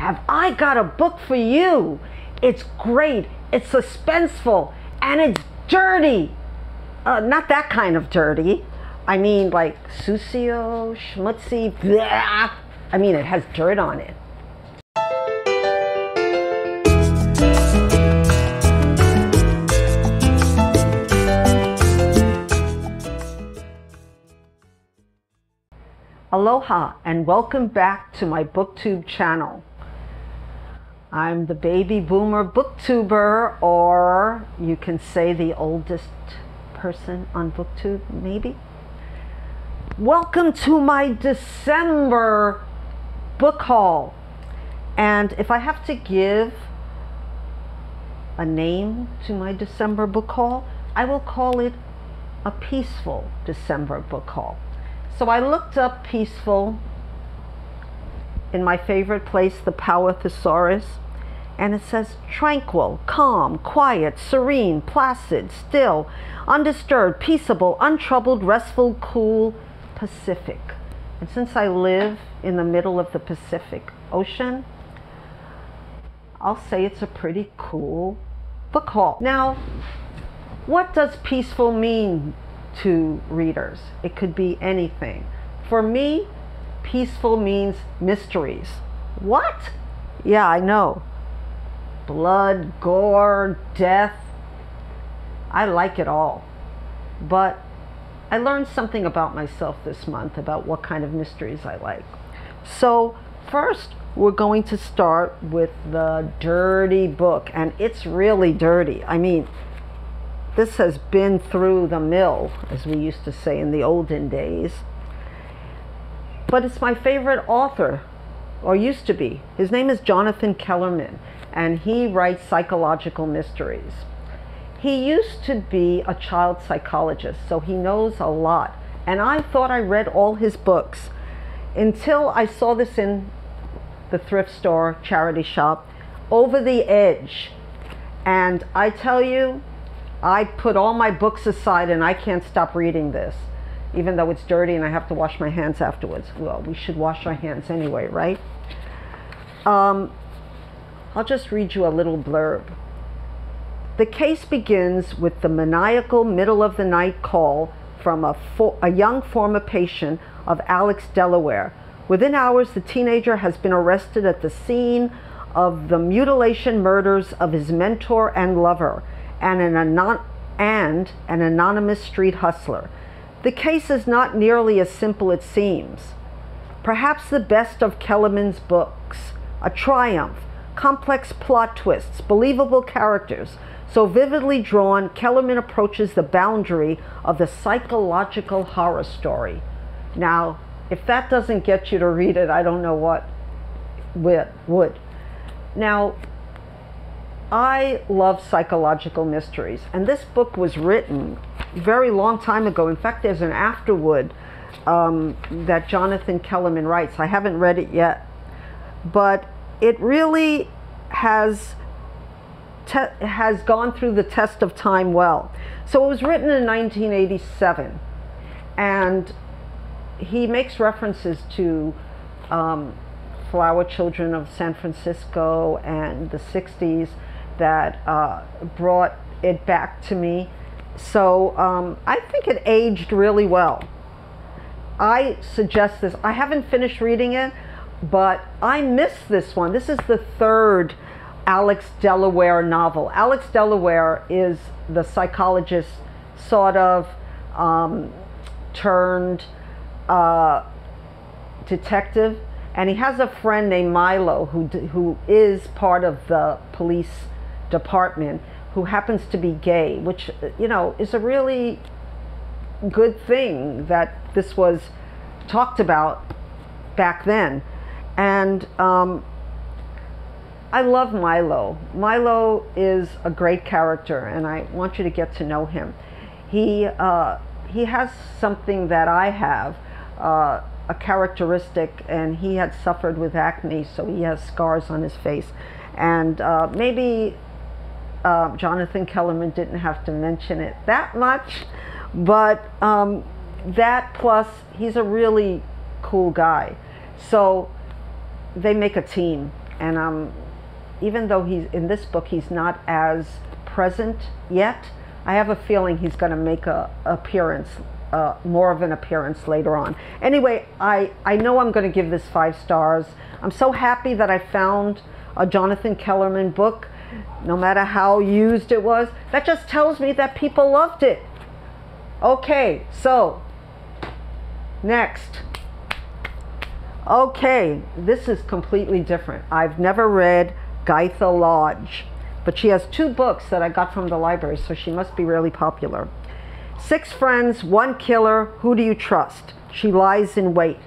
have I got a book for you. It's great, it's suspenseful, and it's dirty. Not that kind of dirty. I mean like sucio, schmutzy, blah. I mean it has dirt on it. Aloha and welcome back to my BookTube channel. I'm the baby boomer booktuber, or you can say the oldest person on BookTube, maybe. Welcome to my December book haul. And if I have to give a name to my December book haul, I will call it a peaceful December book haul. So I looked up peaceful in my favorite place, the Power Thesaurus, and it says tranquil, calm, quiet, serene, placid, still, undisturbed, peaceable, untroubled, restful, cool, Pacific. And since I live in the middle of the Pacific Ocean, I'll say it's a pretty cool book haul. Now, what does peaceful mean to readers? It could be anything. For me, peaceful means mysteries. What? Yeah, I know. Blood, gore, death. I like it all. But I learned something about myself this month about what kind of mysteries I like. So first, we're going to start with the dirty book, and it's really dirty. I mean, this has been through the mill, as we used to say in the olden days. But it's my favorite author, or used to be. His name is Jonathon Kellerman, and he writes psychological mysteries. He used to be a child psychologist, so he knows a lot. And I thought I read all his books until I saw this in the thrift store, charity shop, Over the Edge. And I tell you, I put all my books aside and I can't stop reading this, even though it's dirty and I have to wash my hands afterwards. Well, we should wash our hands anyway, right? I'll just read you a little blurb. The case begins with the maniacal middle-of-the-night call from a young former patient of Alex, Delaware. Within hours, the teenager has been arrested at the scene of the mutilation murders of his mentor and lover, and an anonymous street hustler. The case is not nearly as simple as it seems. Perhaps the best of Kellerman's books, a triumph, complex plot twists, believable characters. So vividly drawn, Kellerman approaches the boundary of the psychological horror story. Now, if that doesn't get you to read it, I don't know what would. Now, I love psychological mysteries, and this book was written a very long time ago. In fact, there's an afterword that Jonathon Kellerman writes. I haven't read it yet, but it really has gone through the test of time well. So it was written in 1987, and he makes references to flower children of San Francisco and the 60s that brought it back to me. So I think it aged really well. I suggest this. I haven't finished reading it, but I missed this one. This is the third Alex Delaware novel. Alex Delaware is the psychologist, sort of, turned detective, and he has a friend named Milo who is part of the police department, who happens to be gay, which, you know, is a really good thing that this was talked about back then. And I love Milo. Milo is a great character, and I want you to get to know him. He has something that I have, a characteristic, and he had suffered with acne, so he has scars on his face. And maybe Jonathon Kellerman didn't have to mention it that much, but that plus he's a really cool guy. So they make a team, and even though he's in this book, he's not as present yet. I have a feeling he's going to make a appearance, more of an appearance later on. Anyway, I know I'm going to give this 5 stars. I'm so happy that I found a Jonathon Kellerman book, no matter how used it was. That just tells me that people loved it. Okay, so next. Okay, this is completely different. I've never read Gytha Lodge, but she has 2 books that I got from the library, so she must be really popular. 6 friends, 1 killer, who do you trust? She lies in wait.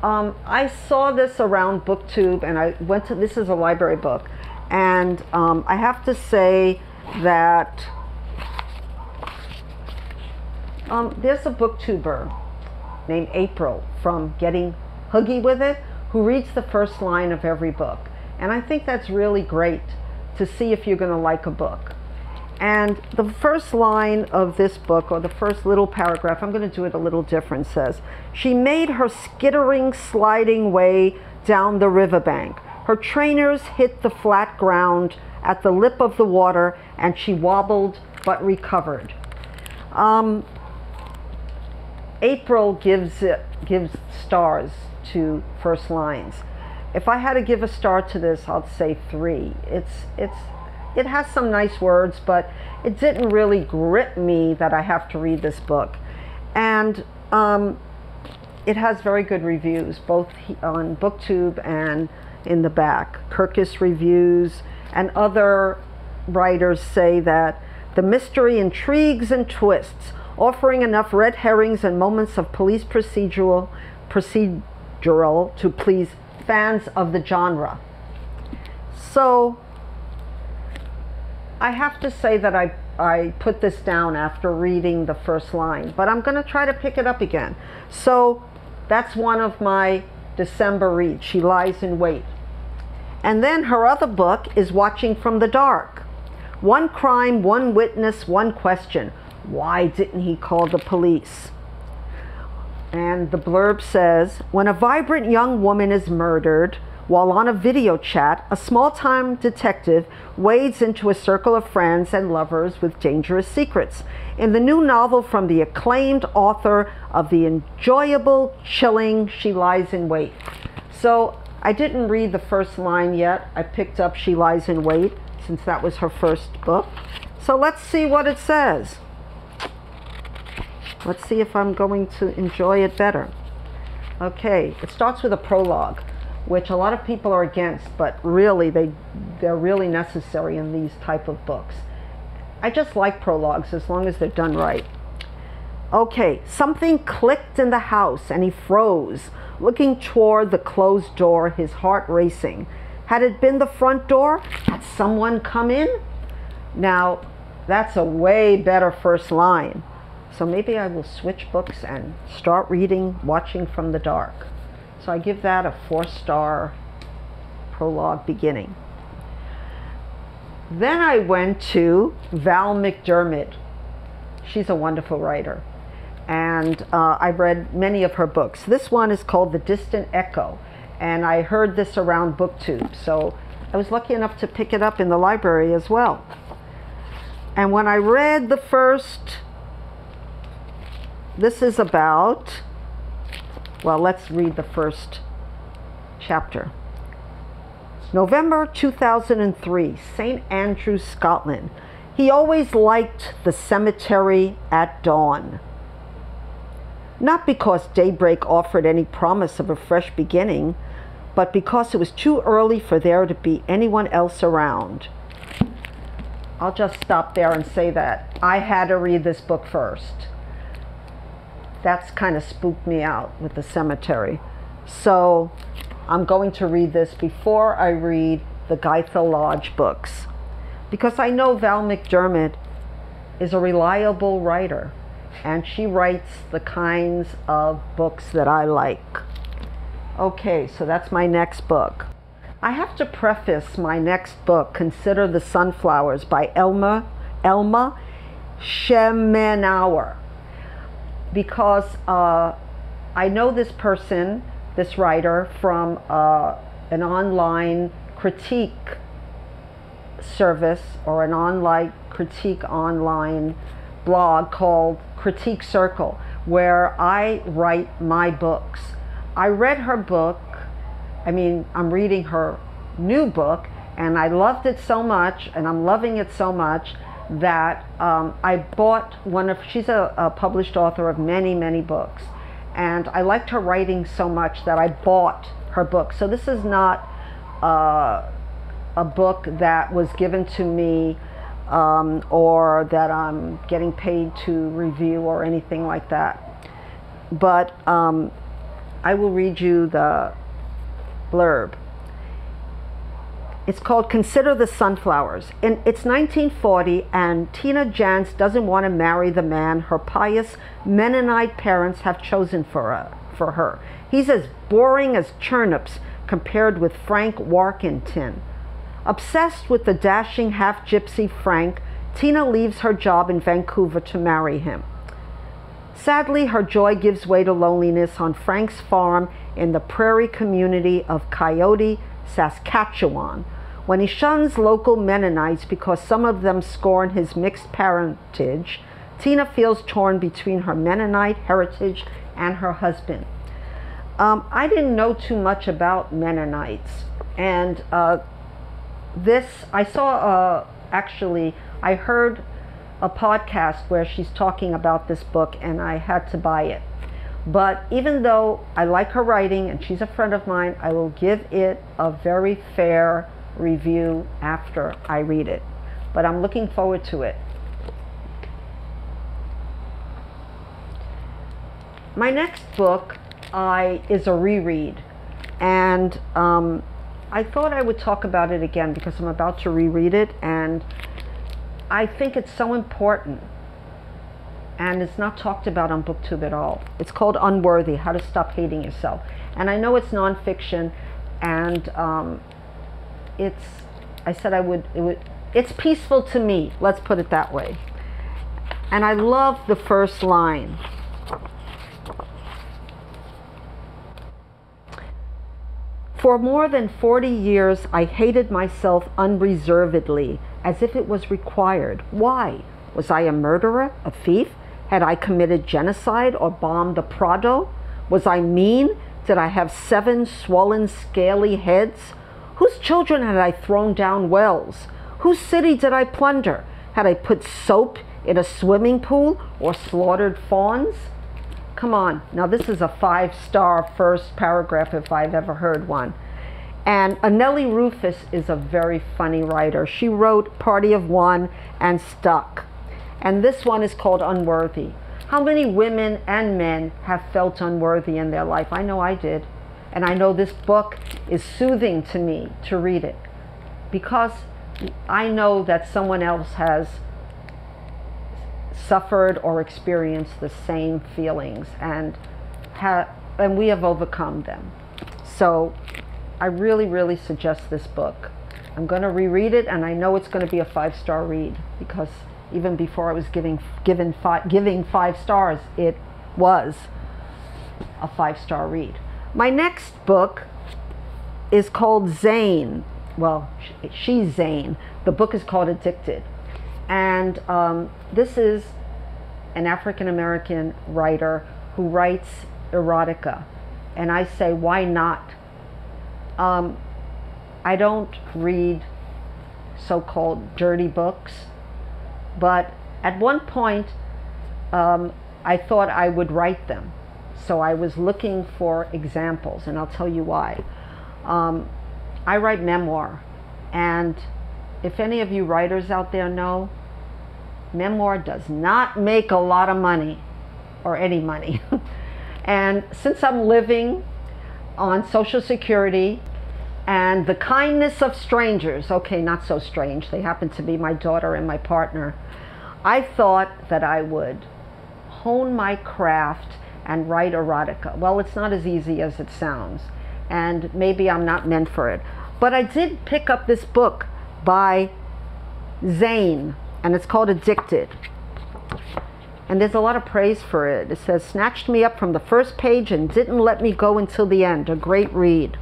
I saw this around BookTube, and I went to, this is a library book, and I have to say that there's a booktuber named April from Getting Hoogie With It, who reads the first line of every book. And I think that's really great to see if you're going to like a book. And the first line of this book, or the first little paragraph, I'm going to do it a little different, says, she made her skittering, sliding way down the riverbank. Her trainers hit the flat ground at the lip of the water, and she wobbled but recovered. April gives stars to first lines. If I had to give a star to this, I'd say 3. It has some nice words, but it didn't really grip me that I have to read this book. And it has very good reviews, both on BookTube and in the back. Kirkus reviews, and other writers say that the mystery intrigues and twists, offering enough red herrings and moments of police procedural to please fans of the genre. So I have to say that I put this down after reading the first line, but I'm going to try to pick it up again. So that's one of my December reads, She Lies in Wait. And then her other book is Watching from the Dark. 1 crime, 1 witness, 1 question. Why didn't he call the police? And the blurb says, when a vibrant young woman is murdered while on a video chat, a small-time detective wades into a circle of friends and lovers with dangerous secrets. In the new novel from the acclaimed author of the enjoyable, chilling She Lies in Wait. So I didn't read the first line yet. I picked up She Lies in Wait since that was her first book. So let's see what it says. Let's see if I'm going to enjoy it better. Okay, it starts with a prologue, which a lot of people are against, but really they're really necessary in these type of books. I just like prologues as long as they're done right. Okay, something clicked in the house and he froze, looking toward the closed door, his heart racing. Had it been the front door? Had someone come in? Now, that's a way better first line. So maybe I will switch books and start reading Watching from the Dark. So I give that a 4-star prologue beginning. Then I went to Val McDermid. She's a wonderful writer. And I've read many of her books. This one is called The Distant Echo. And I heard this around BookTube. So I was lucky enough to pick it up in the library as well. And when I read the first, this is about, well, let's read the first chapter. November 2003, St. Andrews, Scotland. He always liked the cemetery at dawn. Not because daybreak offered any promise of a fresh beginning, but because it was too early for there to be anyone else around. I'll just stop there and say that I had to read this book first. That's kind of spooked me out with the cemetery. So I'm going to read this before I read the Gytha Lodge books, because I know Val McDermid is a reliable writer, and she writes the kinds of books that I like. Okay, so that's my next book. I have to preface my next book, Consider the Sunflowers, by Elma Schemenauer, because I know this person, this writer, from an online critique service or an online blog called Critique Circle, where I write my books. I read her book. I'm reading her new book, and I loved it so much, and I'm loving it so much that I bought she's a published author of many, many books, and I liked her writing so much that I bought her book. So this is not a book that was given to me or that I'm getting paid to review or anything like that. But I will read you the blurb. It's called Consider the Sunflowers. It's 1940, and Tina Jans doesn't want to marry the man her pious Mennonite parents have chosen for her. He's as boring as turnips compared with Frank Warkentin. Obsessed with the dashing half-gypsy Frank, Tina leaves her job in Vancouver to marry him. Sadly, her joy gives way to loneliness on Frank's farm in the prairie community of Coyote, Saskatchewan. When he shuns local Mennonites because some of them scorn his mixed parentage, Tina feels torn between her Mennonite heritage and her husband. I didn't know too much about Mennonites, and I heard a podcast where she's talking about this book, and I had to buy it. But even though I like her writing and she's a friend of mine, I will give it a very fair review after I read it. But I'm looking forward to it. My next book is a reread, and I thought I would talk about it again because I'm about to reread it, and I think it's so important, and it's not talked about on BookTube at all. It's called Unworthy: How to Stop Hating Yourself. And I know it's nonfiction, and it's peaceful to me, let's put it that way. And I love the first line. For more than 40 years, I hated myself unreservedly, as if it was required. Why? Was I a murderer, a thief? Had I committed genocide or bombed the Prado? Was I mean? Did I have 7 swollen, scaly heads? Whose children had I thrown down wells? Whose city did I plunder? Had I put soap in a swimming pool or slaughtered fawns? Come on, now this is a 5-star first paragraph if I've ever heard one. And Anneli Rufis is a very funny writer. She wrote Party of One and Stuck. And this one is called Unworthy. How many women and men have felt unworthy in their life? I know I did. And I know this book is soothing to me to read it, because I know that someone else has suffered or experienced the same feelings, and we have overcome them. So I really, really suggest this book. I'm going to reread it, and I know it's going to be a 5-star read, because even before I was giving 5 stars, it was a 5-star read. My next book is called Zane. Well, she's Zane. The book is called Addicted. And this is an African-American writer who writes erotica. And I say, why not? I don't read so-called dirty books, but at one point I thought I would write them. So I was looking for examples, and I'll tell you why. I write memoir, and if any of you writers out there know, memoir does not make a lot of money, or any money. And since I'm living on Social Security and the kindness of strangers, okay, not so strange, they happen to be my daughter and my partner, I thought that I would hone my craft and write erotica. Well, it's not as easy as it sounds, and maybe I'm not meant for it. But I did pick up this book by Zane, and it's called Addicted. And there's a lot of praise for it. It says, snatched me up from the first page and didn't let me go until the end. A great read.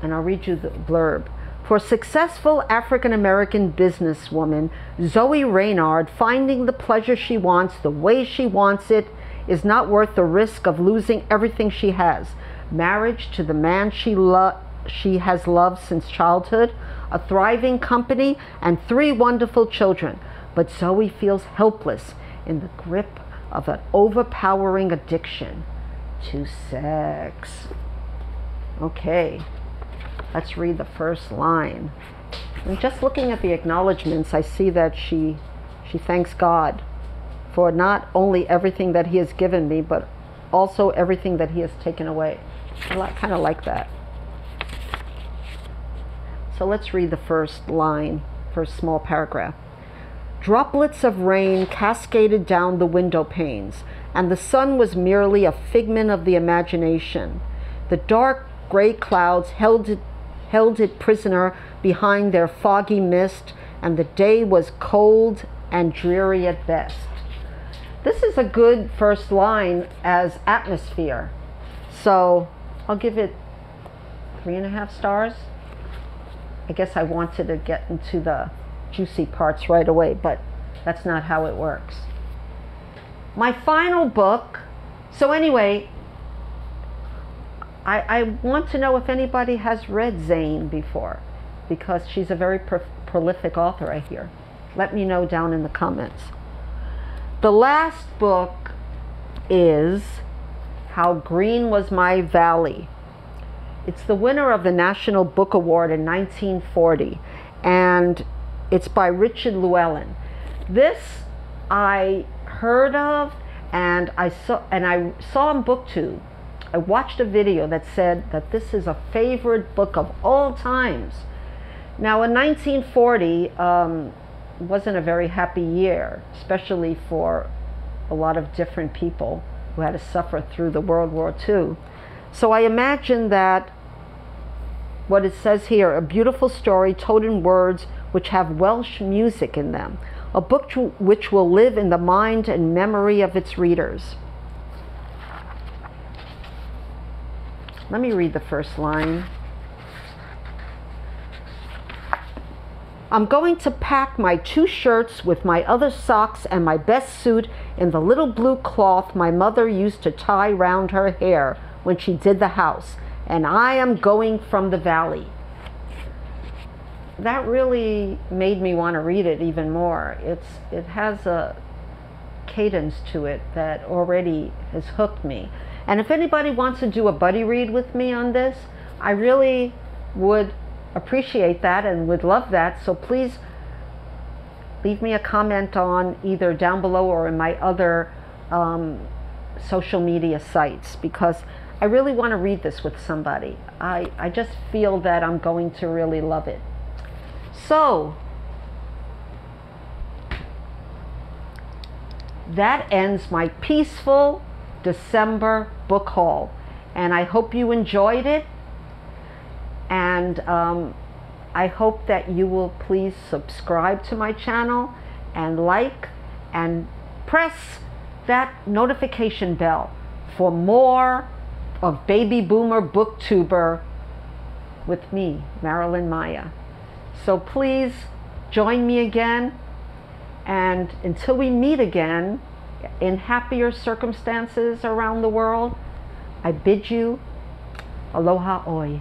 and I'll read you the blurb. For successful African-American businesswoman Zoe Reynard, finding the pleasure she wants the way she wants it is not worth the risk of losing everything she has. Marriage to the man she has loved since childhood, a thriving company, and 3 wonderful children. But Zoe feels helpless in the grip of an overpowering addiction to sex. Okay, let's read the first line. And just looking at the acknowledgments, I see that she thanks God for not only everything that he has given me, but also everything that he has taken away. I kind of like that. So let's read the first line, first small paragraph. Droplets of rain cascaded down the window panes, and the sun was merely a figment of the imagination. The dark gray clouds held it prisoner behind their foggy mist, and the day was cold and dreary at best. This is a good first line as atmosphere. So I'll give it 3.5 stars. I guess I wanted to get into the juicy parts right away, but that's not how it works. My final book. So anyway, I want to know if anybody has read Zane before, because she's a very prolific author, I hear. Let me know down in the comments. The last book is How Green Was My Valley. It's the winner of the National Book Award in 1940, and it's by Richard LLewellyn. This I heard of, and I saw on BookTube. I watched a video that said that this is a favorite book of all times. Now, in 1940, wasn't a very happy year, especially for a lot of different people who had to suffer through the World War II. So I imagine that what it says here, a beautiful story told in words which have Welsh music in them, a book which will live in the mind and memory of its readers. Let me read the first line. I'm going to pack my 2 shirts with my other socks and my best suit in the little blue cloth my mother used to tie round her hair when she did the house, and I am going from the valley. That really made me want to read it even more. It has a cadence to it that already has hooked me. And if anybody wants to do a buddy read with me on this, I really would appreciate that and would love that. So please leave me a comment on either down below or in my other social media sites, because I really want to read this with somebody. I just feel that I'm going to really love it. So that ends my peaceful December book haul, and I hope you enjoyed it, and I hope that you will please subscribe to my channel and like and press that notification bell for more of Baby Boomer Booktuber with me, Marilyn Maya. So please join me again, and until we meet again in happier circumstances around the world, I bid you aloha oi.